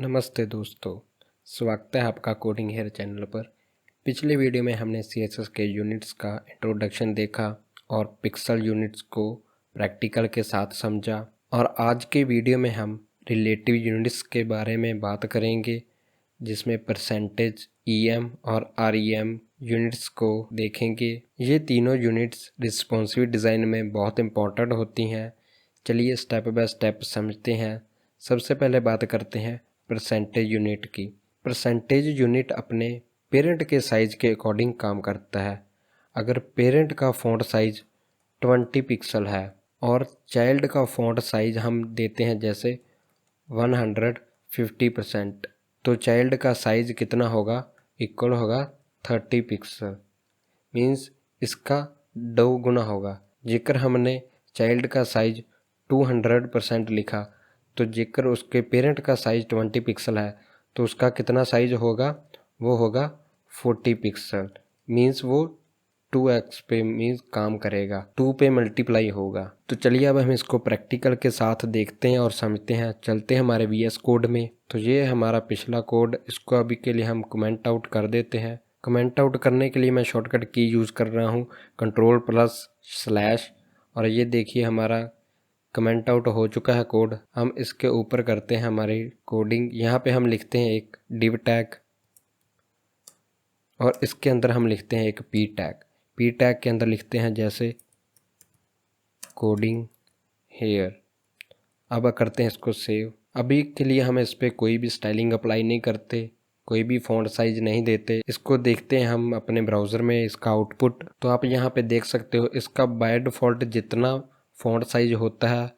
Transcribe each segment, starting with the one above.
नमस्ते दोस्तों, स्वागत है आपका कोडिंग हेयर चैनल पर। पिछले वीडियो में हमने CSS के यूनिट्स का इंट्रोडक्शन देखा और पिक्सल यूनिट्स को प्रैक्टिकल के साथ समझा। और आज के वीडियो में हम रिलेटिव यूनिट्स के बारे में बात करेंगे, जिसमें परसेंटेज, EM और REM यूनिट्स को देखेंगे। ये तीनों यूनिट्स रिस्पॉन्सिव डिज़ाइन में बहुत इम्पोर्टेंट होती हैं। चलिए स्टेप बाय स्टेप समझते हैं। सबसे पहले बात करते हैं परसेंटेज यूनिट की। परसेंटेज यूनिट अपने पेरेंट के साइज़ के अकॉर्डिंग काम करता है। अगर पेरेंट का फ़ॉन्ट साइज़ 20 पिक्सल है और चाइल्ड का फ़ॉन्ट साइज़ हम देते हैं जैसे 150%, तो चाइल्ड का साइज़ कितना होगा, इक्वल होगा 30 पिक्सल। मीन्स इसका 2 गुना होगा। जेकर हमने चाइल्ड का साइज़ 200% लिखा, तो जेकर उसके पेरेंट का साइज़ 20 पिक्सल है तो उसका कितना साइज़ होगा, वो होगा 40 पिक्सल। मीन्स वो 2x पे मीन्स काम करेगा, 2 पे मल्टीप्लाई होगा। तो चलिए अब हम इसको प्रैक्टिकल के साथ देखते हैं और समझते हैं। चलते हैं हमारे VS कोड में। तो ये है हमारा पिछला कोड। इसको अभी के लिए हम कमेंट आउट कर देते हैं। कमेंट आउट करने के लिए मैं शॉर्टकट की यूज़ कर रहा हूँ Ctrl+/। और ये देखिए हमारा कमेंट आउट हो चुका है कोड। हम इसके ऊपर करते हैं हमारी कोडिंग। यहाँ पे हम लिखते हैं एक div टैग और इसके अंदर हम लिखते हैं एक p टैग। p टैग के अंदर लिखते हैं जैसे कोडिंग हेयर। अब करते हैं इसको सेव। अभी के लिए हम इस पर कोई भी स्टाइलिंग अप्लाई नहीं करते, कोई भी फ़ॉन्ट साइज नहीं देते। इसको देखते हैं हम अपने ब्राउज़र में इसका आउटपुट। तो आप यहाँ पे देख सकते हो इसका बाय डिफ़ॉल्ट जितना फ़ॉन्ट साइज होता है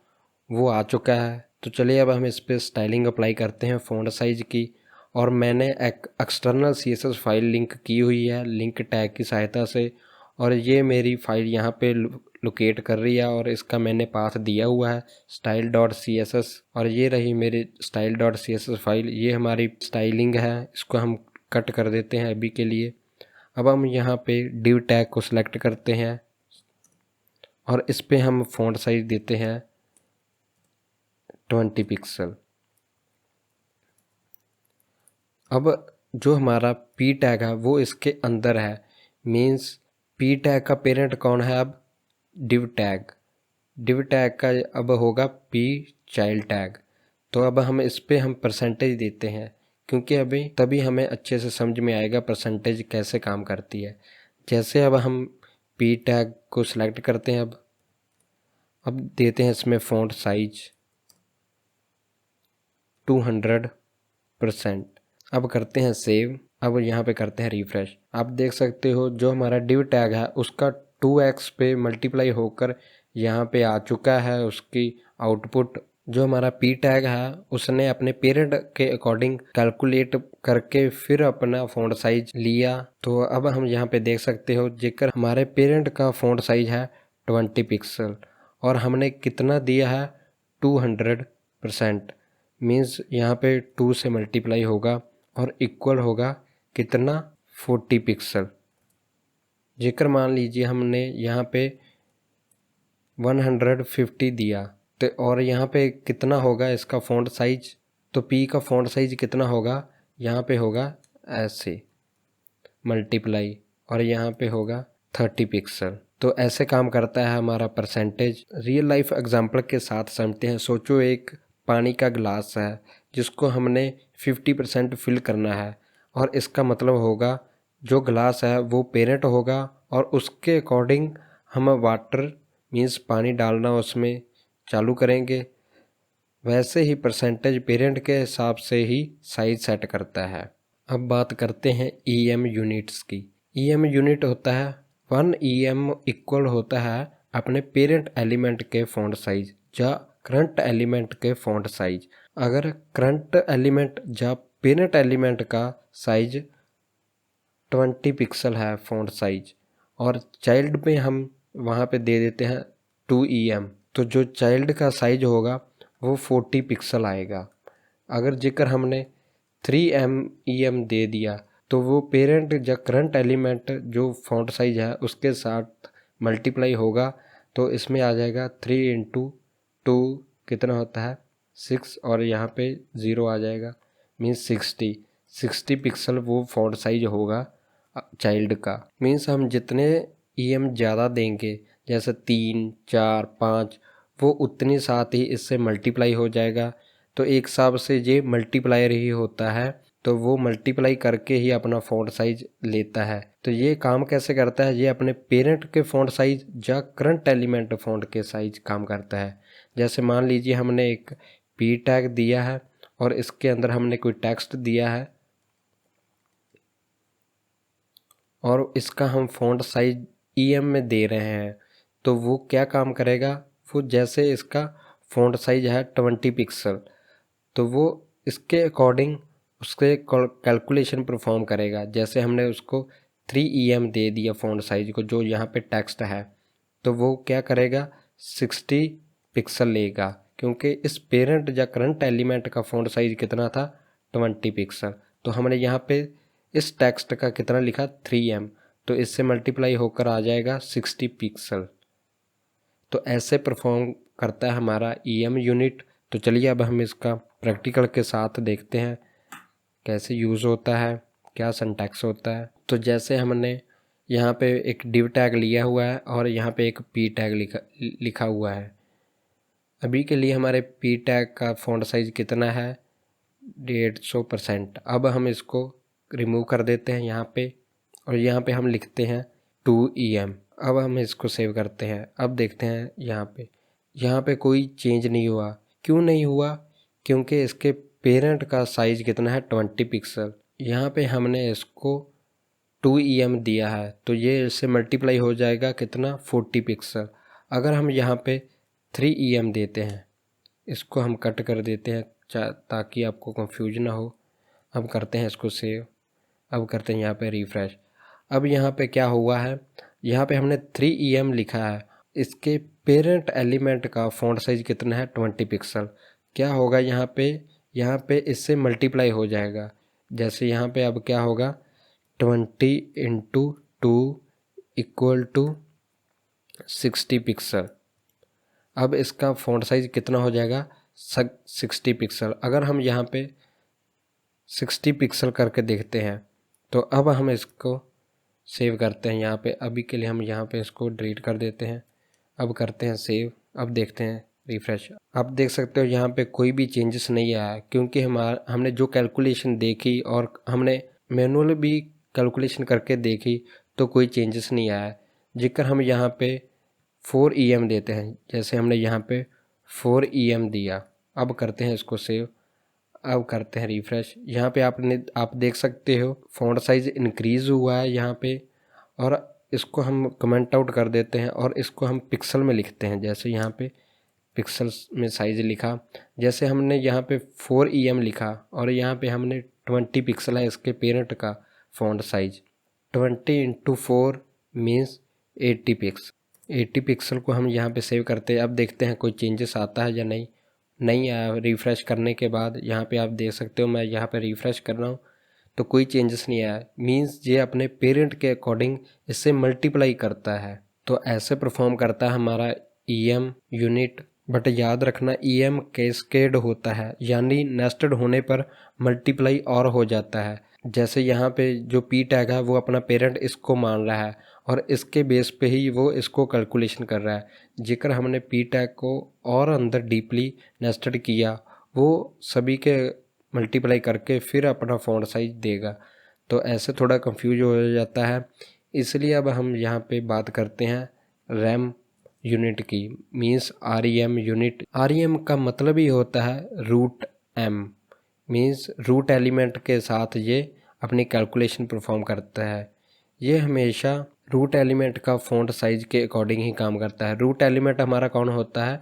वो आ चुका है। तो चलिए अब हम इस पर स्टाइलिंग अप्लाई करते हैं फ़ॉन्ट साइज की। और मैंने एक एक्सटर्नल CSS फाइल लिंक की हुई है लिंक टैग की सहायता से, और ये मेरी फाइल यहाँ पे लोकेट कर रही है और इसका मैंने पाथ दिया हुआ है style.css। और ये रही मेरी style.css फाइल। ये हमारी स्टाइलिंग है, इसको हम कट कर देते हैं अभी के लिए। अब हम यहाँ पे div टैग को सिलेक्ट करते हैं और इस पे हम फ़ॉन्ट साइज देते हैं 20 पिक्सल। अब जो हमारा p टैग है वो इसके अंदर है। मीन्स p टैग का पेरेंट कौन है, अब div टैग। div टैग का अब होगा p चाइल्ड टैग। तो अब हम इस पे हम परसेंटेज देते हैं, क्योंकि अभी तभी हमें अच्छे से समझ में आएगा परसेंटेज कैसे काम करती है। जैसे अब हम p टैग को सिलेक्ट करते हैं। अब देते हैं इसमें फ़ॉन्ट साइज 200%। अब करते हैं सेव। अब यहाँ पे करते हैं रिफ्रेश। आप देख सकते हो जो हमारा div टैग है उसका 2x पे मल्टीप्लाई होकर यहाँ पे आ चुका है उसकी आउटपुट। जो हमारा p टैग है उसने अपने पेरेंट के अकॉर्डिंग कैलकुलेट करके फिर अपना फ़ॉन्ट साइज लिया। तो अब हम यहाँ पे देख सकते हो जेकर हमारे पेरेंट का फ़ॉन्ट साइज है 20 पिक्सल और हमने कितना दिया है 200%। मीन्स यहाँ पे 2 से मल्टीप्लाई होगा और इक्वल होगा कितना 40 पिक्सल। जेकर मान लीजिए हमने यहाँ पे 150 दिया तो और यहाँ पे कितना होगा इसका फ़ॉन्ट साइज, तो p का फ़ॉन्ट साइज कितना होगा, यहाँ पे होगा ऐसे मल्टीप्लाई और यहाँ पे होगा 30 पिक्सल। तो ऐसे काम करता है हमारा परसेंटेज। रियल लाइफ एग्जांपल के साथ समझते हैं। सोचो एक पानी का गिलास है जिसको हमने 50% फिल करना है, और इसका मतलब होगा जो गिलास है वो पेरेंट होगा और उसके अकॉर्डिंग हम वाटर मीन्स पानी डालना उसमें चालू करेंगे। वैसे ही परसेंटेज पेरेंट के हिसाब से ही साइज सेट करता है। अब बात करते हैं EM यूनिट्स की। EM यूनिट होता है 1 EM इक्वल होता है अपने पेरेंट एलिमेंट के फ़ॉन्ट साइज या करंट एलिमेंट के फ़ॉन्ट साइज। अगर करंट एलिमेंट या पेरेंट एलिमेंट का साइज 20 पिक्सल है फ़ॉन्ट साइज और चाइल्ड में हम वहाँ पे दे देते हैं 2 EM, तो जो चाइल्ड का साइज होगा वो 40 पिक्सल आएगा। अगर जेकर हमने 3 EM दे दिया तो वो पेरेंट या करंट एलिमेंट जो फ़ॉन्ट साइज है उसके साथ मल्टीप्लाई होगा, तो इसमें आ जाएगा 3 × 2 कितना होता है 6 और यहाँ पे 0 आ जाएगा। मीन्स 60 पिक्सल वो फ़ॉन्ट साइज होगा चाइल्ड का। मीन्स हम जितने EM ज़्यादा देंगे, जैसे 3, 4, 5, वो उतनी साथ ही इससे मल्टीप्लाई हो जाएगा। तो एक हिसाब से ये मल्टीप्लायर ही होता है, तो वो मल्टीप्लाई करके ही अपना फ़ॉन्ट साइज लेता है। तो ये काम कैसे करता है, ये अपने पेरेंट के फ़ॉन्ट साइज या करंट एलिमेंट फ़ॉन्ट के साइज काम करता है। जैसे मान लीजिए हमने एक P टैग दिया है और इसके अंदर हमने कोई टेक्स्ट दिया है और इसका हम फ़ॉन्ट साइज EM में दे रहे हैं, तो वो क्या काम करेगा, वो जैसे इसका फ़ॉन्ट साइज है 20 पिक्सल, तो वो इसके अकॉर्डिंग उसके कैलकुलेशन परफॉर्म करेगा। जैसे हमने उसको 3 EM दे दिया फ़ॉन्ट साइज को, जो यहाँ पे टेक्स्ट है, तो वो क्या करेगा 60 पिक्सल लेगा, क्योंकि इस पेरेंट या करंट एलिमेंट का फ़ॉन्ट साइज कितना था 20 पिक्सल। तो हमने यहाँ पे इस टेक्स्ट का कितना लिखा 3M, तो इससे मल्टीप्लाई होकर आ जाएगा 60 पिक्सल। तो ऐसे परफॉर्म करता है हमारा EM यूनिट। तो चलिए अब हम इसका प्रैक्टिकल के साथ देखते हैं कैसे यूज़ होता है, क्या सिंटैक्स होता है। तो जैसे हमने यहाँ पे एक div टैग लिया हुआ है और यहाँ पे एक P टैग लिखा हुआ है। अभी के लिए हमारे P टैग का फ़ॉन्ट साइज कितना है 150%। अब हम इसको रिमूव कर देते हैं यहाँ पे और यहाँ पे हम लिखते हैं 2EM। अब हम इसको सेव करते हैं। अब देखते हैं यहाँ पे कोई चेंज नहीं हुआ। क्यों नहीं हुआ, क्योंकि इसके पेरेंट का साइज कितना है 20 पिक्सल। यहाँ पे हमने इसको 2EM दिया है, तो ये इससे मल्टीप्लाई हो जाएगा कितना 40 पिक्सल। अगर हम यहाँ पे 3EM देते हैं, इसको हम कट कर देते हैं ताकि आपको कंफ्यूज ना हो। अब करते हैं इसको सेव, अब करते हैं यहाँ पे रिफ़्रेश। अब यहाँ पे क्या हुआ है, यहाँ पे हमने 3EM लिखा है, इसके पेरेंट एलिमेंट का फ़ॉन्ट साइज कितना है 20 पिक्सल। क्या होगा यहाँ पे इससे मल्टीप्लाई हो जाएगा। जैसे यहाँ पे अब क्या होगा 20 × 2 = 60 पिक्सल। अब इसका फ़ॉन्ट साइज कितना हो जाएगा 60 पिक्सल। अगर हम यहाँ पे 60 पिक्सल करके देखते हैं, तो अब हम इसको सेव करते हैं। यहाँ पे अभी के लिए हम यहाँ पे इसको डिलीट कर देते हैं। अब करते हैं सेव, अब देखते हैं रिफ़्रेश। आप देख सकते हो यहाँ पे कोई भी चेंजेस नहीं आया, क्योंकि हमने जो कैलकुलेशन देखी और हमने मैनुअल भी कैलकुलेशन करके देखी तो कोई चेंजेस नहीं आया। जिक्र हम यहाँ पे 4EM देते हैं, जैसे हमने यहाँ पे 4EM दिया। अब करते हैं इसको सेव, अब करते हैं रिफ़्रेश। यहाँ पे आप देख सकते हो फ़ॉन्ट साइज इंक्रीज़ हुआ है यहाँ पे, और इसको हम कमेंट आउट कर देते हैं और इसको हम पिक्सल में लिखते हैं। जैसे यहाँ पे पिक्सल्स में साइज़ लिखा, जैसे हमने यहाँ पे 4EM लिखा और यहाँ पे हमने 20 पिक्सल है इसके पेरेंट का font size. 20 × 4 means 80 pixel. 80 pixel को हम यहाँ पे सेव करते हैं। अब देखते हैं कोई चेंजेस आता है या नहीं आया। रिफ़्रेश करने के बाद यहाँ पे आप देख सकते हो, मैं यहाँ पे रिफ़्रेश कर रहा हूँ तो कोई चेंजेस नहीं आया। मीन्स ये अपने पेरेंट के अकॉर्डिंग इससे मल्टीप्लाई करता है। तो ऐसे परफॉर्म करता है हमारा EM यूनिट। बट याद रखना EM कैस्केड होता है, यानी नेस्टेड होने पर मल्टीप्लाई और हो जाता है। जैसे यहाँ पे जो P टैग है वो अपना पेरेंट इसको मान रहा है और इसके बेस पे ही वो इसको कैलकुलेशन कर रहा है। जिक्र हमने P टैग को और अंदर डीपली नेस्टेड किया, वो सभी के मल्टीप्लाई करके फिर अपना फ़ॉन्ट साइज देगा। तो ऐसे थोड़ा कंफ्यूज हो जाता है। इसलिए अब हम यहाँ पे बात करते हैं रैम यूनिट की, मीन्स REM यूनिट। REM का मतलब ही होता है root M, means root element के साथ ये अपनी कैलकुलेशन परफॉर्म करता है। ये हमेशा रूट एलिमेंट का फ़ॉन्ट साइज के अकॉर्डिंग ही काम करता है। रूट एलिमेंट हमारा कौन होता है,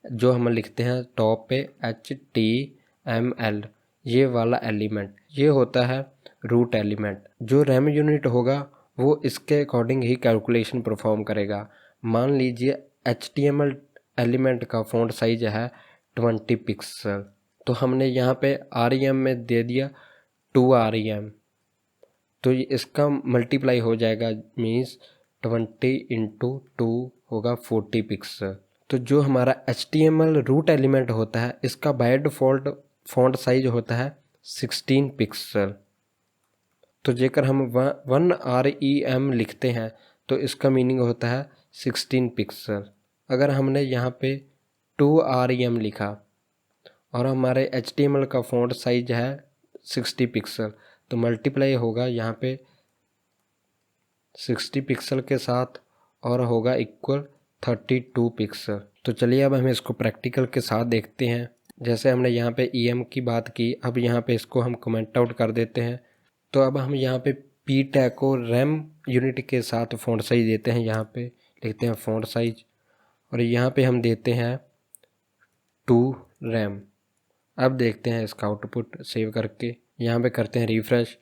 जो हम लिखते हैं टॉप पे HTML, ये वाला एलिमेंट, ये होता है रूट एलिमेंट। जो रैम यूनिट होगा वो इसके अकॉर्डिंग ही कैलकुलेशन परफॉर्म करेगा। मान लीजिए HTML एलिमेंट का फ़ॉन्ट साइज है 20 पिक्सल, तो हमने यहाँ पे REM में दे दिया 2REM, तो ये इसका मल्टीप्लाई हो जाएगा, मीन्स 20 × 2 होगा 40 पिक्सल। तो जो हमारा HTML रूट एलिमेंट होता है इसका बाय डिफ़ॉल्ट फ़ॉन्ट साइज होता है 16 पिक्सल। तो जेकर हम 1 REM लिखते हैं तो इसका मीनिंग होता है 16 पिक्सल। अगर हमने यहाँ पे 2 REM लिखा और हमारे HTML का फ़ॉन्ट साइज है 60 पिक्सल, तो मल्टीप्लाई होगा यहाँ पे 60 पिक्सल के साथ और होगा इक्वल 32 पिक्सल। तो चलिए अब हम इसको प्रैक्टिकल के साथ देखते हैं। जैसे हमने यहाँ पे EM की बात की, अब यहाँ पे इसको हम कमेंट आउट कर देते हैं। तो अब हम यहाँ पे P टैग को रैम यूनिट के साथ फ़ॉन्ट साइज देते हैं। यहाँ पे लिखते हैं फ़ॉन्ट साइज और यहाँ पे हम देते हैं 2 रैम। अब देखते हैं इसका आउटपुट सेव करके, यहाँ पे करते हैं रिफ़्रेश।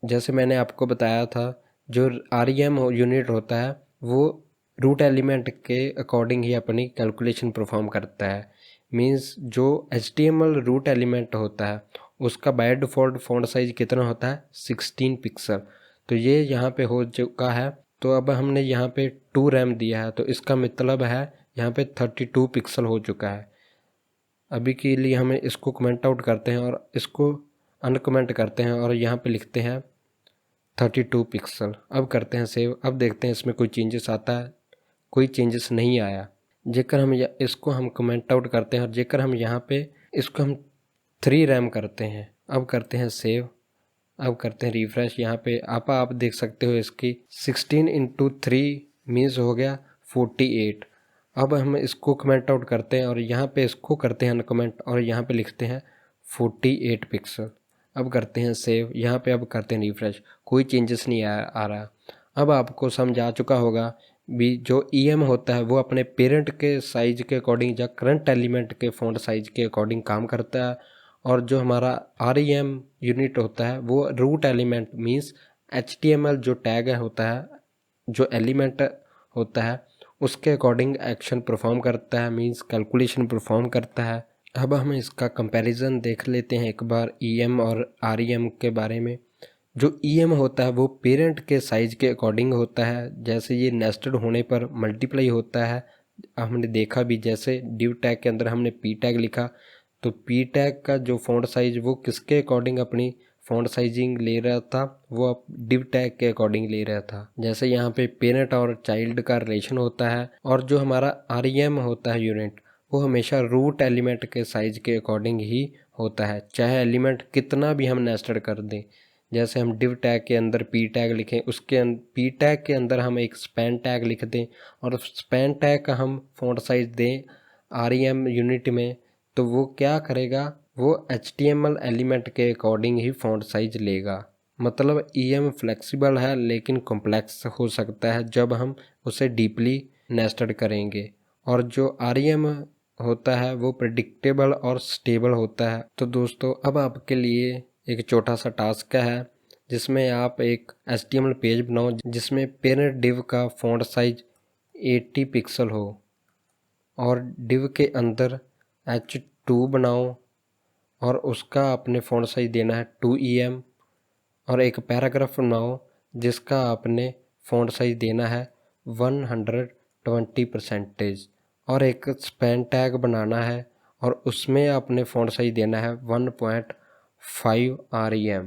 जैसे मैंने आपको बताया था, जो REM यूनिट होता है वो रूट एलिमेंट के अकॉर्डिंग ही अपनी कैलकुलेशन परफॉर्म करता है। मींस जो HTML रूट एलिमेंट होता है उसका बाय डिफ़ॉल्ट फ़ॉन्ट साइज कितना होता है 16 पिक्सल। तो ये यहाँ पे हो चुका है। तो अब हमने यहाँ पे 2 रैम दिया है, तो इसका मतलब है यहाँ पे 32 पिक्सल हो चुका है। अभी के लिए हमें इसको कमेंट आउट करते हैं और इसको अनकमेंट करते हैं और यहाँ पे लिखते हैं 32 पिक्सल। अब करते हैं सेव। अब देखते हैं इसमें कोई चेंजेस आता है। कोई चेंजेस नहीं आया। जेकर हम इसको हम कमेंट आउट करते हैं और जेकर हम यहाँ पे इसको हम 3 रैम करते हैं। अब करते हैं सेव। अब करते हैं रिफ़्रेश। यहाँ पे आप देख सकते हो इसकी 16 × 3 मीन्स हो गया 48। अब हम इसको कमेंट आउट करते हैं और यहाँ पे इसको करते हैं अनकमेंट और यहाँ पे लिखते हैं 48 पिक्सल। अब करते हैं सेव। यहाँ पे अब करते हैं रिफ़्रेश। कोई चेंजेस नहीं आ रहा। अब आपको समझ आ चुका होगा भी जो EM होता है वो अपने पेरेंट के साइज़ के अकॉर्डिंग या करंट एलिमेंट के फ़ॉन्ट साइज़ के अकॉर्डिंग काम करता है, और जो हमारा REM यूनिट होता है वो रूट एलिमेंट मींस HTML जो टैग होता है, जो एलिमेंट होता है उसके अकॉर्डिंग एक्शन परफॉर्म करता है, मींस कैलकुलेशन परफॉर्म करता है। अब हम इसका कंपैरिजन देख लेते हैं एक बार EM और REM के बारे में। जो EM होता है वो पेरेंट के साइज के अकॉर्डिंग होता है। जैसे ये नेस्टेड होने पर मल्टीप्लाई होता है, हमने देखा भी। जैसे डिव टैग के अंदर हमने P टैग लिखा तो P टैग का जो फ़ॉन्ट साइज वो किसके अकॉर्डिंग अपनी फ़ॉन्ट साइजिंग ले रहा था, वो अब डिव टैग के अकॉर्डिंग ले रहा था। जैसे यहाँ पे पेरेंट और चाइल्ड का रिलेशन होता है, और जो हमारा REM होता है यूनिट वो हमेशा रूट एलिमेंट के साइज के अकॉर्डिंग ही होता है, चाहे एलिमेंट कितना भी हम नेस्टेड कर दें। जैसे हम डिव टैग के अंदर P टैग लिखें, उसके P टैग के अंदर हम एक स्पैन टैग लिख दें और स्पैन टैग का हम फ़ॉन्ट साइज दें REM यूनिट में, तो वो क्या करेगा, वो HTML एलिमेंट के अकॉर्डिंग ही फ़ॉन्ट साइज लेगा। मतलब EM फ्लेक्सिबल है लेकिन कॉम्प्लेक्स हो सकता है जब हम उसे डीपली नेस्टेड करेंगे, और जो REM होता है वो प्रेडिक्टेबल और स्टेबल होता है। तो दोस्तों अब आपके लिए एक छोटा सा टास्क है जिसमें आप एक HTML पेज बनाओ जिसमें पेरेंट डिव का फ़ॉन्ट साइज 80 पिक्सल हो, और डिव के अंदर H2 बनाओ और उसका अपने फ़ॉन्ट साइज देना है 2EM, और एक पैराग्राफ बनाओ जिसका आपने फ़ॉन्ट साइज देना है 120%, और एक स्पैन टैग बनाना है और उसमें अपने फ़ॉन्ट साइज देना है 1.5 REM।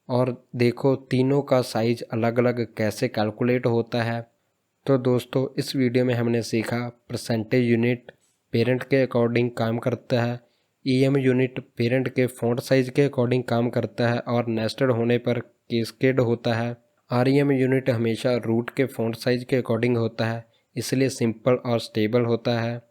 और देखो तीनों का साइज़ अलग अलग कैसे कैलकुलेट होता है। तो दोस्तों इस वीडियो में हमने सीखा परसेंटेज यूनिट पेरेंट के अकॉर्डिंग काम करता है, EM यूनिट पेरेंट के फ़ॉन्ट साइज के अकॉर्डिंग काम करता है और नेस्टेड होने पर कैस्केड होता है। REM यूनिट हमेशा रूट के फ़ॉन्ट साइज के अकॉर्डिंग होता है, इसलिए सिंपल और स्टेबल होता है।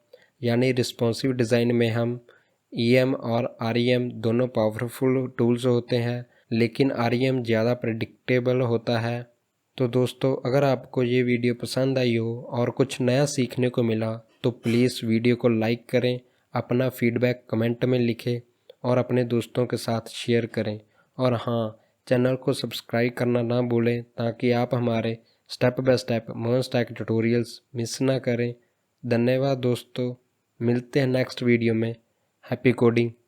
यानी रिस्पॉन्सिव डिज़ाइन में हम EM और REM दोनों पावरफुल टूल्स होते हैं, लेकिन REM ज़्यादा प्रेडिक्टेबल होता है। तो दोस्तों अगर आपको ये वीडियो पसंद आई हो और कुछ नया सीखने को मिला तो प्लीज़ वीडियो को लाइक करें, अपना फीडबैक कमेंट में लिखें और अपने दोस्तों के साथ शेयर करें। और हाँ, चैनल को सब्सक्राइब करना ना भूलें ताकि आप हमारे step by step most tech tutorials miss ना करें। धन्यवाद दोस्तों, मिलते हैं नेक्स्ट वीडियो में। Happy coding.